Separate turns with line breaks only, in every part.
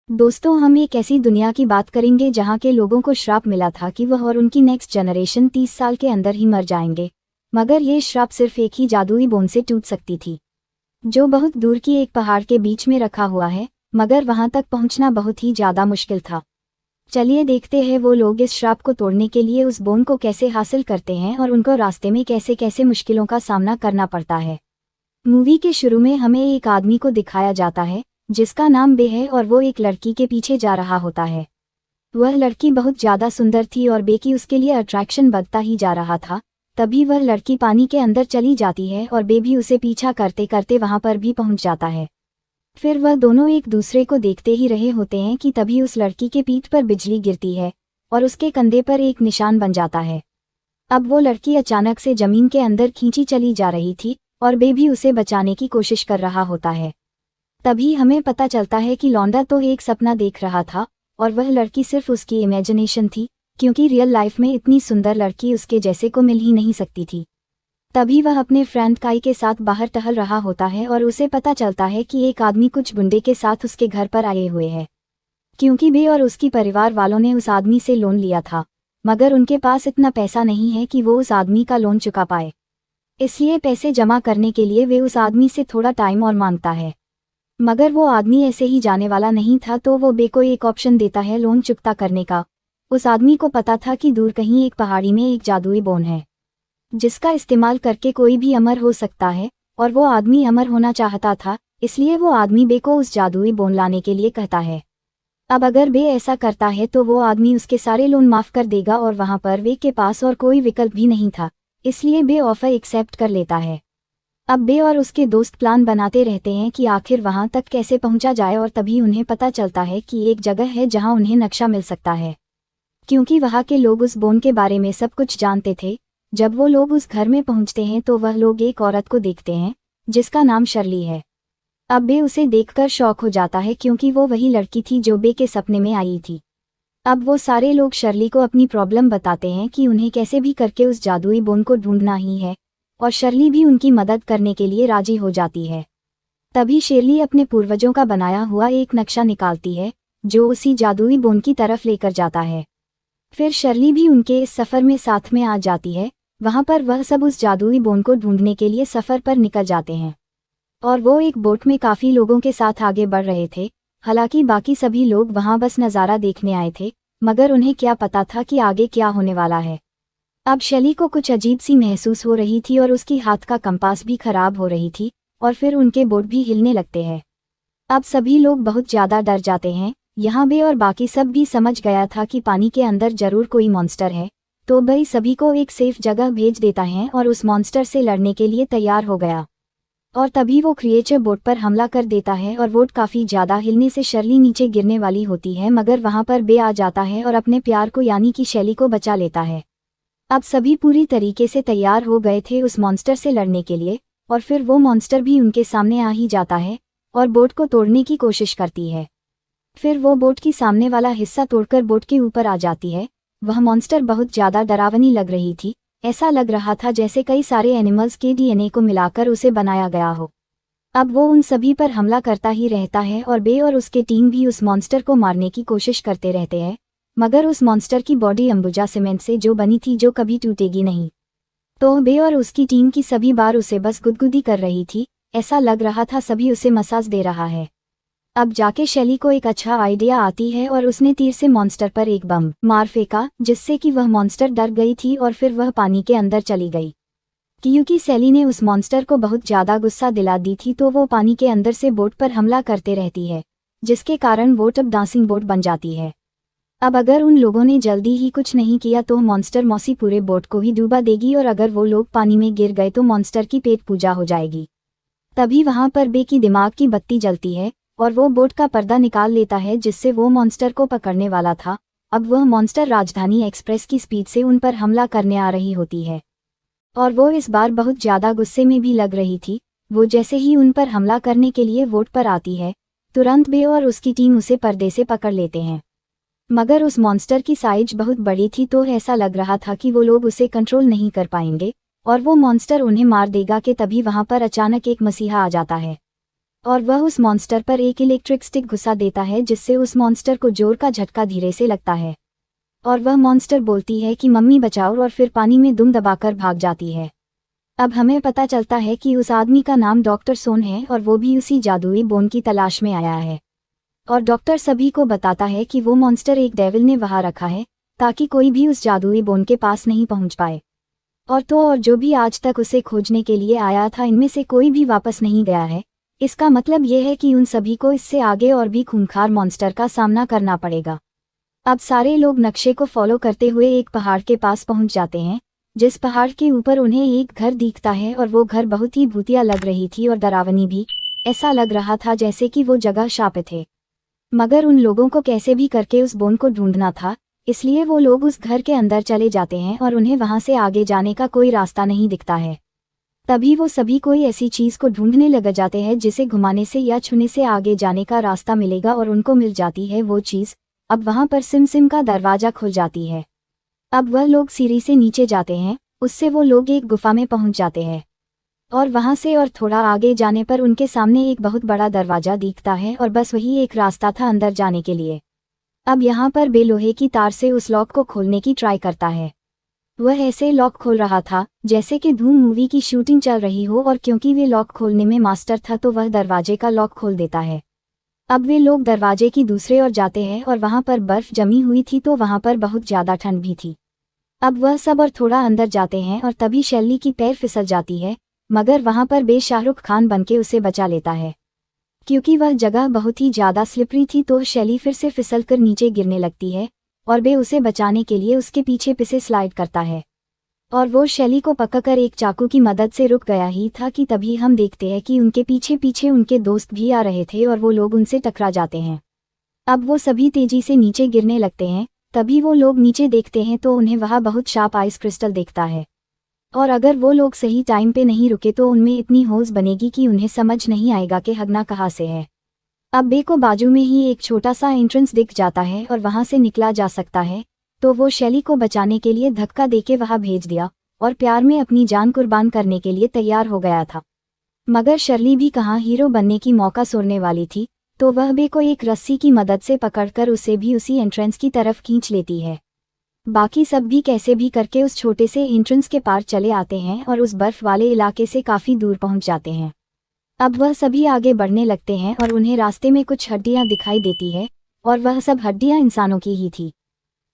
दोस्तों, हम एक ऐसी दुनिया की बात करेंगे जहां के लोगों को श्राप मिला था कि वह और उनकी नेक्स्ट जनरेशन 30 साल के अंदर ही मर जाएंगे। मगर ये श्राप सिर्फ एक ही जादुई बोन से टूट सकती थी, जो बहुत दूर की एक पहाड़ के बीच में रखा हुआ है। मगर वहां तक पहुंचना बहुत ही ज़्यादा मुश्किल था। चलिए देखते हैं वो लोग इस श्राप को तोड़ने के लिए उस बोन को कैसे हासिल करते हैं और उनको रास्ते में कैसे कैसे मुश्किलों का सामना करना पड़ता है। मूवी के शुरू में हमें एक आदमी को दिखाया जाता है जिसका नाम बे है और वो एक लड़की के पीछे जा रहा होता है। वह लड़की बहुत ज़्यादा सुंदर थी और बे की उसके लिए अट्रैक्शन बढ़ता ही जा रहा था। तभी वह लड़की पानी के अंदर चली जाती है और बे भी उसे पीछा करते करते वहां पर भी पहुंच जाता है। फिर वह दोनों एक दूसरे को देखते ही रहे होते हैं कि तभी उस लड़की के पीठ पर बिजली गिरती है और उसके कंधे पर एक निशान बन जाता है। अब वो लड़की अचानक से जमीन के अंदर खींची चली जा रही थी और बे भी उसे बचाने की कोशिश कर रहा होता है। तभी हमें पता चलता है कि लौंडा तो एक सपना देख रहा था और वह लड़की सिर्फ उसकी इमेजिनेशन थी, क्योंकि रियल लाइफ में इतनी सुंदर लड़की उसके जैसे को मिल ही नहीं सकती थी। तभी वह अपने फ्रेंड काई के साथ बाहर टहल रहा होता है और उसे पता चलता है कि एक आदमी कुछ गुंडे के साथ उसके घर पर आए हुए हैं, क्योंकि बे और उसकी परिवार वालों ने उस आदमी से लोन लिया था। मगर उनके पास इतना पैसा नहीं है कि वो उस आदमी का लोन चुका पाए, इसलिए पैसे जमा करने के लिए वे उस आदमी से थोड़ा टाइम और मांगता है। मगर वो आदमी ऐसे ही जाने वाला नहीं था, तो वो बे को एक ऑप्शन देता है लोन चुकता करने का। उस आदमी को पता था कि दूर कहीं एक पहाड़ी में एक जादुई बोन है जिसका इस्तेमाल करके कोई भी अमर हो सकता है, और वो आदमी अमर होना चाहता था, इसलिए वो आदमी बे को उस जादुई बोन लाने के लिए कहता है। अब अगर बे ऐसा करता है तो वो आदमी उसके सारे लोन माफ़ कर देगा और वहाँ पर बे के पास और कोई विकल्प भी नहीं था, इसलिए बे ऑफर एक्सेप्ट कर लेता है। अब बे और उसके दोस्त प्लान बनाते रहते हैं कि आखिर वहां तक कैसे पहुंचा जाए, और तभी उन्हें पता चलता है कि एक जगह है जहां उन्हें नक्शा मिल सकता है, क्योंकि वहां के लोग उस बोन के बारे में सब कुछ जानते थे। जब वो लोग उस घर में पहुंचते हैं तो वह लोग एक औरत को देखते हैं जिसका नाम शर्ली है। अब बे उसे देखकर शॉक हो जाता है, क्योंकि वो वही लड़की थी जो बे के सपने में आई थी। अब वो सारे लोग शर्ली को अपनी प्रॉब्लम बताते हैं कि उन्हें कैसे भी करके उस जादुई बोन को ढूंढना ही है, और शर्ली भी उनकी मदद करने के लिए राजी हो जाती है। तभी शेरली अपने पूर्वजों का बनाया हुआ एक नक्शा निकालती है जो उसी जादुई बोन की तरफ लेकर जाता है। फिर शर्ली भी उनके इस सफ़र में साथ में आ जाती है। वहाँ पर वह सब उस जादुई बोन को ढूंढने के लिए सफ़र पर निकल जाते हैं, और वो एक बोट में काफ़ी लोगों के साथ आगे बढ़ रहे थे। हालांकि बाकी सभी लोग वहाँ बस नज़ारा देखने आए थे, मगर उन्हें क्या पता था कि आगे क्या होने वाला है। अब शैली को कुछ अजीब सी महसूस हो रही थी और उसकी हाथ का कंपास भी खराब हो रही थी, और फिर उनके बोट भी हिलने लगते हैं। अब सभी लोग बहुत ज़्यादा डर जाते हैं। यहाँ बे और बाकी सब भी समझ गया था कि पानी के अंदर जरूर कोई मॉन्स्टर है, तो बे सभी को एक सेफ जगह भेज देता है और उस मॉन्स्टर से लड़ने के लिए तैयार हो गया। और तभी वो क्रिएचर बोट पर हमला कर देता है और बोट काफ़ी ज़्यादा हिलने से शर्ली नीचे गिरने वाली होती है, मगर वहाँ पर बे आ जाता है और अपने प्यार को यानी कि शैली को बचा लेता है। अब सभी पूरी तरीके से तैयार हो गए थे उस मॉन्स्टर से लड़ने के लिए, और फिर वो मॉन्स्टर भी उनके सामने आ ही जाता है और बोट को तोड़ने की कोशिश करती है। फिर वो बोट की सामने वाला हिस्सा तोड़कर बोट के ऊपर आ जाती है। वह मॉन्स्टर बहुत ज़्यादा डरावनी लग रही थी, ऐसा लग रहा था जैसे कई सारे एनिमल्स के डीएनए को मिलाकर उसे बनाया गया हो। अब वो उन सभी पर हमला करता ही रहता है और बे और उसके टीम भी उस मॉन्स्टर को मारने की कोशिश करते रहते हैं, मगर उस मॉन्स्टर की बॉडी अंबुजा सीमेंट से जो बनी थी, जो कभी टूटेगी नहीं। तो बे और उसकी टीम की सभी बार उसे बस गुदगुदी कर रही थी, ऐसा लग रहा था सभी उसे मसाज दे रहा है। अब जाके शैली को एक अच्छा आइडिया आती है और उसने तीर से मॉन्स्टर पर एक बम मार फेंका, जिससे कि वह मॉन्स्टर डर गई थी और फिर वह पानी के अंदर चली गई। क्योंकि शैली ने उस मॉन्स्टर को बहुत ज़्यादा गुस्सा दिला दी थी, तो वो पानी के अंदर से बोट पर हमला करते रहती है, जिसके कारण बोट अब डांसिंग बोट बन जाती है। अब अगर उन लोगों ने जल्दी ही कुछ नहीं किया तो मॉन्स्टर मौसी पूरे बोट को ही डूबा देगी, और अगर वो लोग पानी में गिर गए तो मॉन्स्टर की पेट पूजा हो जाएगी। तभी वहाँ पर बे की दिमाग की बत्ती जलती है और वो बोट का पर्दा निकाल लेता है जिससे वो मॉन्स्टर को पकड़ने वाला था। अब वह मॉन्स्टर राजधानी एक्सप्रेस की स्पीड से उन पर हमला करने आ रही होती है, और वो इस बार बहुत ज़्यादा गुस्से में भी लग रही थी। वो जैसे ही उन पर हमला करने के लिए बोट पर आती है, तुरंत बे और उसकी टीम उसे पर्दे से पकड़ लेते हैं। मगर उस मॉन्स्टर की साइज बहुत बड़ी थी, तो ऐसा लग रहा था कि वो लोग उसे कंट्रोल नहीं कर पाएंगे और वो मॉन्स्टर उन्हें मार देगा कि तभी वहाँ पर अचानक एक मसीहा आ जाता है। और वह उस मॉन्स्टर पर एक इलेक्ट्रिक स्टिक घुसा देता है जिससे उस मॉन्स्टर को जोर का झटका धीरे से लगता है और वह मॉन्स्टर बोलती है कि मम्मी बचाओ और फिर पानी में दुम दबाकर भाग जाती है। अब हमें पता चलता है कि उस आदमी का नाम डॉक्टर सोन है और वो भी उसी जादुई बोन की तलाश में आया है और डॉक्टर सभी को बताता है कि वो मॉन्स्टर एक डेविल ने वहां रखा है ताकि कोई भी उस जादुई बोन के पास नहीं पहुंच पाए। और जो भी आज तक उसे खोजने के लिए आया था इनमें से कोई भी वापस नहीं गया है। इसका मतलब ये है कि उन सभी को इससे आगे और भी खूंखार मॉन्स्टर का सामना करना पड़ेगा। अब सारे लोग नक्शे को फॉलो करते हुए एक पहाड़ के पास पहुंच जाते हैं जिस पहाड़ के ऊपर उन्हें एक घर दिखता है और वो घर बहुत ही भूतिया लग रही थी और डरावनी भी। ऐसा लग रहा था जैसे कि वो जगह शापित है। मगर उन लोगों को कैसे भी करके उस बोन को ढूंढना था, इसलिए वो लोग उस घर के अंदर चले जाते हैं और उन्हें वहां से आगे जाने का कोई रास्ता नहीं दिखता है। तभी वो सभी कोई ऐसी चीज को ढूंढने लग जाते हैं जिसे घुमाने से या छूने से आगे जाने का रास्ता मिलेगा और उनको मिल जाती है वो चीज। अब वहां पर सिम का दरवाजा खुल जाती है। अब वह लोग सीढ़ी से नीचे जाते हैं, उससे वो लोग एक गुफा में पहुंच जाते हैं और वहां से और थोड़ा आगे जाने पर उनके सामने एक बहुत बड़ा दरवाजा दिखता है और बस वही एक रास्ता था अंदर जाने के लिए। अब यहाँ पर बे लोहे की तार से उस लॉक को खोलने की ट्राई करता है। वह ऐसे लॉक खोल रहा था जैसे कि धूम मूवी की शूटिंग चल रही हो और क्योंकि वे लॉक खोलने में मास्टर था तो वह दरवाजे का लॉक खोल देता है। अब वे लोग दरवाजे की दूसरे ओर जाते हैं और वहां पर बर्फ जमी हुई थी तो वहां पर बहुत ज्यादा ठंड भी थी। अब वह सब और थोड़ा अंदर जाते हैं और तभी शैली की पैर फिसल जाती है, मगर वहां पर बे शाहरुख खान बनके उसे बचा लेता है। क्योंकि वह जगह बहुत ही ज्यादा स्लिपरी थी तो शैली फिर से फिसलकर नीचे गिरने लगती है और बे उसे बचाने के लिए उसके पीछे पीछे स्लाइड करता है और वो शैली को पकड़कर एक चाकू की मदद से रुक गया ही था कि तभी हम देखते हैं कि उनके पीछे पीछे उनके दोस्त भी आ रहे थे और वो लोग उनसे टकरा जाते हैं। अब वो सभी तेजी से नीचे गिरने लगते हैं। तभी वो लोग नीचे देखते हैं तो उन्हें वहां बहुत शार्प आइस क्रिस्टल दिखता है और अगर वो लोग सही टाइम पे नहीं रुके तो उनमें इतनी होज बनेगी कि उन्हें समझ नहीं आएगा कि हगना कहाँ से है। अब बे को बाजू में ही एक छोटा सा एंट्रेंस दिख जाता है और वहां से निकला जा सकता है, तो वो शैली को बचाने के लिए धक्का देके वहां भेज दिया और प्यार में अपनी जान कुर्बान करने के लिए तैयार हो गया था। मगर शर्ली भी कहाँ हीरो बनने की मौका सोरने वाली थी, तो वह बे को एक रस्सी की मदद से पकड़कर उसे भी उसी एंट्रेंस की तरफ खींच लेती है। बाकी सब भी कैसे भी करके उस छोटे से एंट्रेंस के पार चले आते हैं और उस बर्फ वाले इलाके से काफी दूर पहुंच जाते हैं। अब वह सभी आगे बढ़ने लगते हैं और उन्हें रास्ते में कुछ हड्डियां दिखाई देती है और वह सब हड्डियां इंसानों की ही थी।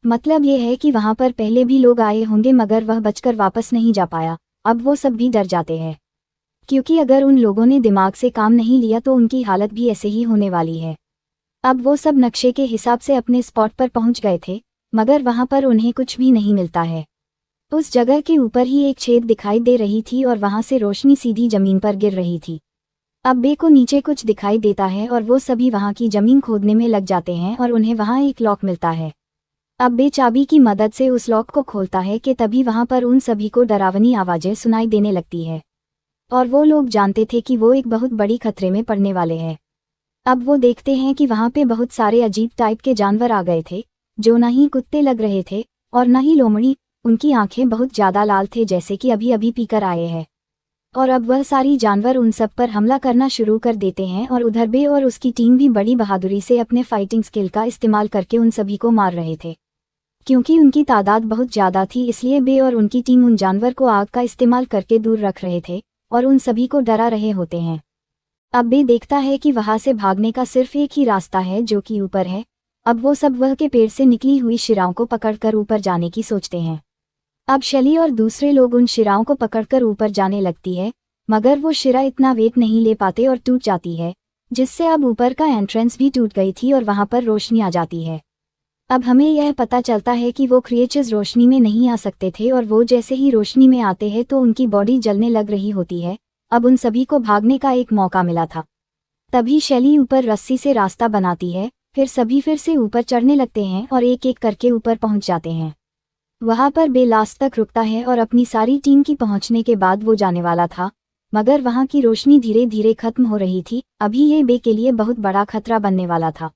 मतलब ये है कि वहां पर पहले भी लोग आए होंगे मगर वह बचकर वापस नहीं जा पाया। अब वो सब भी डर जाते हैं क्योंकि अगर उन लोगों ने दिमाग से काम नहीं लिया तो उनकी हालत भी ऐसे ही होने वाली है। अब वो सब नक्शे के हिसाब से अपने स्पॉट पर पहुंच गए थे मगर वहां पर उन्हें कुछ भी नहीं मिलता है। उस जगह के ऊपर ही एक छेद दिखाई दे रही थी और वहां से रोशनी सीधी जमीन पर गिर रही थी। अब बे को नीचे कुछ दिखाई देता है और वो सभी वहां की जमीन खोदने में लग जाते हैं और उन्हें वहां एक लॉक मिलता है। अब बे चाबी की मदद से उस लॉक को खोलता है कि तभी वहां पर उन सभी को डरावनी आवाजें सुनाई देने लगती है और वो लोग जानते थे कि वो एक बहुत बड़ी खतरे में पड़ने वाले हैं। अब वो देखते हैं कि वहां पे बहुत सारे अजीब टाइप के जानवर आ गए थे जो ना ही कुत्ते लग रहे थे और ना ही लोमड़ी। उनकी आंखें बहुत ज्यादा लाल थे जैसे कि अभी अभी पीकर आए हैं और अब वह सारी जानवर उन सब पर हमला करना शुरू कर देते हैं और उधर बे और उसकी टीम भी बड़ी बहादुरी से अपने फाइटिंग स्किल का इस्तेमाल करके उन सभी को मार रहे थे। क्योंकि उनकी तादाद बहुत ज्यादा थी इसलिए बे और उनकी टीम उन जानवर को आग का इस्तेमाल करके दूर रख रहे थे और उन सभी को डरा रहे होते हैं। अब बे देखता है कि वहां से भागने का सिर्फ एक ही रास्ता है जो कि ऊपर है। अब वो सब वह के पेड़ से निकली हुई शिराओं को पकड़कर ऊपर जाने की सोचते हैं। अब शैली और दूसरे लोग उन शिराओं को पकड़कर ऊपर जाने लगती है मगर वो शिरा इतना वेट नहीं ले पाते और टूट जाती है जिससे अब ऊपर का एंट्रेंस भी टूट गई थी और वहां पर रोशनी आ जाती है। अब हमें यह पता चलता है कि वो क्रिएचर्स रोशनी में नहीं आ सकते थे और वो जैसे ही रोशनी में आते हैं तो उनकी बॉडी जलने लग रही होती है। अब उन सभी को भागने का एक मौका मिला था। तभी शैली ऊपर रस्सी से रास्ता बनाती है, फिर सभी फिर से ऊपर चढ़ने लगते हैं और एक एक करके ऊपर पहुंच जाते हैं। वहां पर बे लास्ट तक रुकता है और अपनी सारी टीम की पहुंचने के बाद वो जाने वाला था मगर वहां की रोशनी धीरे धीरे खत्म हो रही थी। अभी ये बे के लिए बहुत बड़ा खतरा बनने वाला था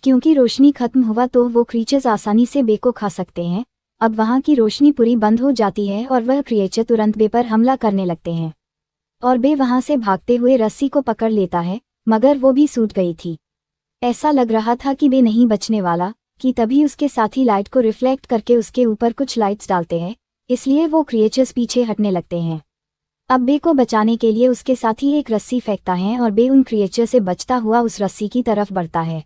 क्योंकि रोशनी खत्म हुआ तो वो क्रीचर्स आसानी से बे को खा सकते हैं। अब वहां की रोशनी पूरी बंद हो जाती है और वह क्रिएचर तुरंत बे पर हमला करने लगते हैं और बे वहां से भागते हुए रस्सी को पकड़ लेता है मगर वो भी सूट गई थी। ऐसा लग रहा था कि बे नहीं बचने वाला, कि तभी उसके साथी लाइट को रिफ्लेक्ट करके उसके ऊपर कुछ लाइट्स डालते हैं, इसलिए वो क्रिएचर्स पीछे हटने लगते हैं। अब बे को बचाने के लिए उसके साथी एक रस्सी फेंकता है और बे उन क्रिएचर से बचता हुआ उस रस्सी की तरफ बढ़ता है।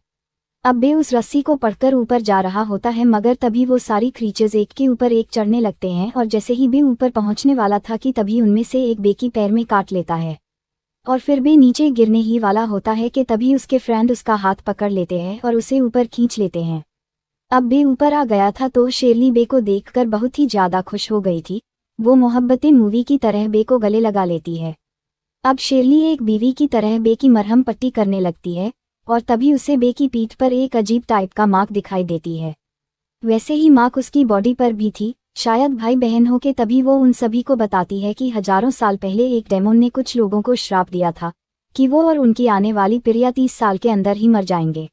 अब बे उस रस्सी को पकड़कर ऊपर जा रहा होता है, मगर तभी वो सारी क्रीचर्स एक के ऊपर एक चढ़ने लगते हैं और जैसे ही बे ऊपर पहुंचने वाला था कि तभी उनमें से एक बे की पैर में काट लेता है। और फिर बे नीचे गिरने ही वाला होता है कि तभी उसके फ्रेंड उसका हाथ पकड़ लेते हैं और उसे ऊपर खींच लेते हैं। अब बे ऊपर आ गया था तो शेरली बे को देखकर बहुत ही ज़्यादा खुश हो गई थी। वो मोहब्बतें मूवी की तरह बे को गले लगा लेती है। अब शेरली एक बीवी की तरह बे की मरहम पट्टी करने लगती है और तभी उसे बे की पीठ पर एक अजीब टाइप का मार्क दिखाई देती है। वैसे ही मार्क उसकी बॉडी पर भी थी, शायद भाई बहन हो के। तभी वो उन सभी को बताती है कि हजारों साल पहले एक डेमोन ने कुछ लोगों को श्राप दिया था कि वो और उनकी आने वाली पीढ़ियां 30 साल के अंदर ही मर जाएंगे।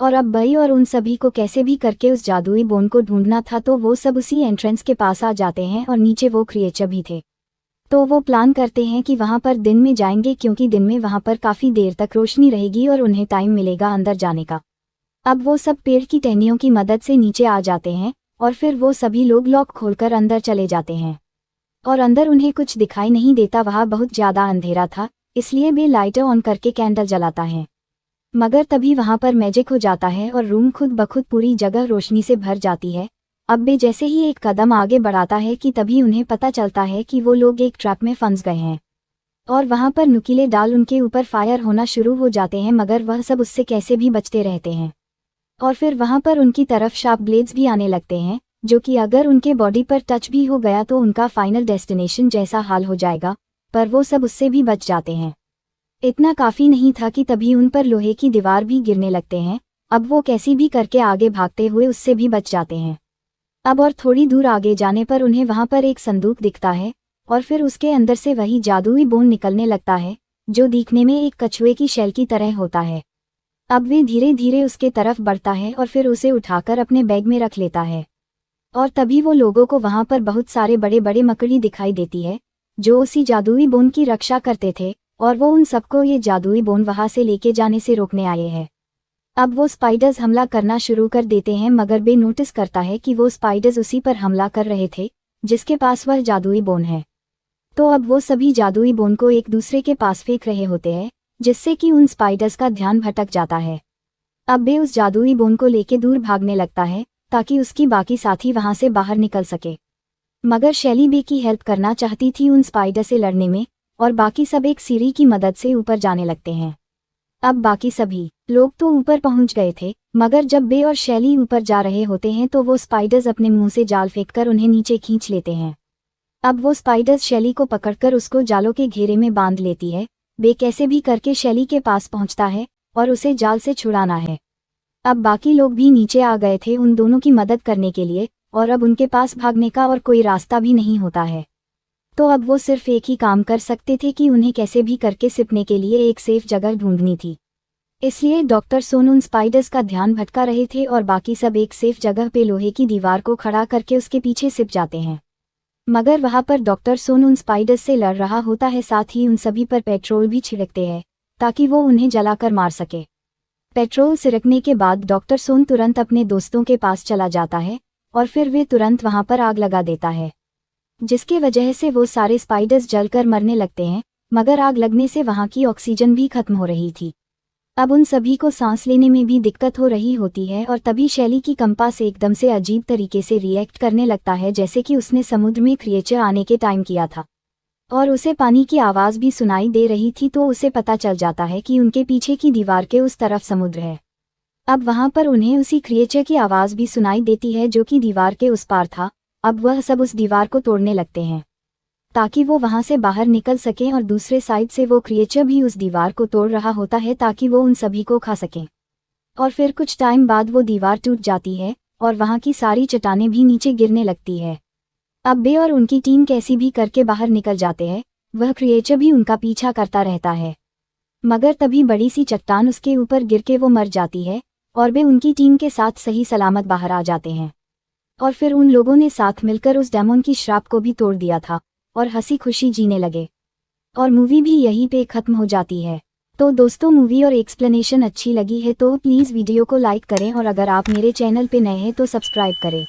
और अब भाई और उन सभी को कैसे भी करके उस जादुई बोन को ढूंढना था, तो वो सब उसी एंट्रेंस के पास आ जाते हैं और नीचे वो क्रिएचर भी थे। तो वो प्लान करते हैं कि वहां पर दिन में जाएंगे, क्योंकि दिन में वहां पर काफ़ी देर तक रोशनी रहेगी और उन्हें टाइम मिलेगा अंदर जाने का। अब वो सब पेड़ की टहनियों की मदद से नीचे आ जाते हैं और फिर वो सभी लोग लॉक खोलकर अंदर चले जाते हैं। और अंदर उन्हें कुछ दिखाई नहीं देता, वहाँ बहुत ज़्यादा अंधेरा था, इसलिए बे लाइटर ऑन करके कैंडल जलाता है। मगर तभी वहाँ पर मैजिक हो जाता है और रूम खुद ब खुद पूरी जगह रोशनी से भर जाती है। अब बे जैसे ही एक कदम आगे बढ़ाता है कि तभी उन्हें पता चलता है कि वो लोग एक ट्रैप में फंस गए हैं और वहाँ पर नुकीले डाल उनके ऊपर फायर होना शुरू हो जाते हैं, मगर वह सब उससे कैसे भी बचते रहते हैं। और फिर वहाँ पर उनकी तरफ शार्प ब्लेड्स भी आने लगते हैं, जो कि अगर उनके बॉडी पर टच भी हो गया तो उनका फाइनल डेस्टिनेशन जैसा हाल हो जाएगा, पर वो सब उससे भी बच जाते हैं। इतना काफ़ी नहीं था कि तभी उन पर लोहे की दीवार भी गिरने लगते हैं। अब वो कैसी भी करके आगे भागते हुए उससे भी बच जाते हैं। अब और थोड़ी दूर आगे जाने पर उन्हें वहाँ पर एक संदूक दिखता है और फिर उसके अंदर से वही जादुई बोन निकलने लगता है, जो दिखने में एक कछुए की शैल की तरह होता है। अब वे धीरे धीरे उसके तरफ बढ़ता है और फिर उसे उठाकर अपने बैग में रख लेता है। और तभी वो लोगों को वहाँ पर बहुत सारे बड़े बड़े मकड़ी दिखाई देती है, जो उसी जादुई बोन की रक्षा करते थे, और वो उन सबको ये जादुई बोन वहाँ से लेके जाने से रोकने आए हैं। अब वो स्पाइडर्स हमला करना शुरू कर देते हैं, मगर बे नोटिस करता है कि वो स्पाइडर्स उसी पर हमला कर रहे थे जिसके पास वह जादुई बोन है। तो अब वो सभी जादुई बोन को एक दूसरे के पास फेंक रहे होते हैं, जिससे कि उन स्पाइडर्स का ध्यान भटक जाता है। अब बे उस जादुई बोन को लेके दूर भागने लगता है ताकि उसकी बाकी साथी वहां से बाहर निकल सके। मगर शैली बे की हेल्प करना चाहती थी उन स्पाइडर से लड़ने में, और बाकी सब एक सीढ़ी की मदद से ऊपर जाने लगते हैं। अब बाकी सभी लोग तो ऊपर पहुंच गए थे, मगर जब बे और शैली ऊपर जा रहे होते हैं तो वो स्पाइडर्स अपने मुंह से जाल फेंककर उन्हें नीचे खींच लेते हैं। अब वो स्पाइडर्स शैली को पकड़कर उसको जालों के घेरे में बांध लेती है। बे कैसे भी करके शैली के पास पहुंचता है और उसे जाल से छुड़ाना है। अब बाकी लोग भी नीचे आ गए थे उन दोनों की मदद करने के लिए, और अब उनके पास भागने का और कोई रास्ता भी नहीं होता है। तो अब वो सिर्फ एक ही काम कर सकते थे कि उन्हें कैसे भी करके छिपने के लिए एक सेफ जगह ढूंढनी थी। इसलिए डॉक्टर सोन उन स्पाइडर्स का ध्यान भटका रहे थे और बाकी सब एक सेफ जगह पे लोहे की दीवार को खड़ा करके उसके पीछे छिप जाते हैं। मगर वहां पर डॉक्टर सोन उन स्पाइडर्स से लड़ रहा होता है, साथ ही उन सभी पर पेट्रोल भी छिड़कते हैं ताकि वो उन्हें जलाकर मार सके। पेट्रोल छिड़कने के बाद डॉक्टर सोन तुरंत अपने दोस्तों के पास चला जाता है और फिर वे तुरंत वहां पर आग लगा देता है, जिसके वजह से वो सारे स्पाइडर्स जलकर मरने लगते हैं। मगर आग लगने से वहां की ऑक्सीजन भी खत्म हो रही थी। अब उन सभी को सांस लेने में भी दिक्कत हो रही होती है, और तभी शैली की कंपास एकदम से अजीब तरीके से रिएक्ट करने लगता है, जैसे कि उसने समुद्र में क्रिएचर आने के टाइम किया था। और उसे पानी की आवाज़ भी सुनाई दे रही थी, तो उसे पता चल जाता है कि उनके पीछे की दीवार के उस तरफ समुद्र है। अब वहां पर उन्हें उसी क्रिएचर की आवाज़ भी सुनाई देती है जो कि दीवार के उस पार था। अब वह सब उस दीवार को तोड़ने लगते हैं ताकि वो वहां से बाहर निकल सकें, और दूसरे साइड से वो क्रिएचर भी उस दीवार को तोड़ रहा होता है ताकि वो उन सभी को खा सकें। और फिर कुछ टाइम बाद वो दीवार टूट जाती है और वहां की सारी चट्टानें भी नीचे गिरने लगती है। अब बे और उनकी टीम कैसी भी करके बाहर निकल जाते हैं, वह क्रिएचर भी उनका पीछा करता रहता है। मगर तभी बड़ी सी चट्टान उसके ऊपर गिर के वो मर जाती है और बे उनकी टीम के साथ सही सलामत बाहर आ जाते हैं। और फिर उन लोगों ने साथ मिलकर उस डेमोन की श्राप को भी तोड़ दिया था और हंसी खुशी जीने लगे। और मूवी भी यहीं पे खत्म हो जाती है। तो दोस्तों मूवी और एक्सप्लेनेशन अच्छी लगी है तो प्लीज़ वीडियो को लाइक करें और अगर आप मेरे चैनल पे नए हैं तो सब्सक्राइब करें।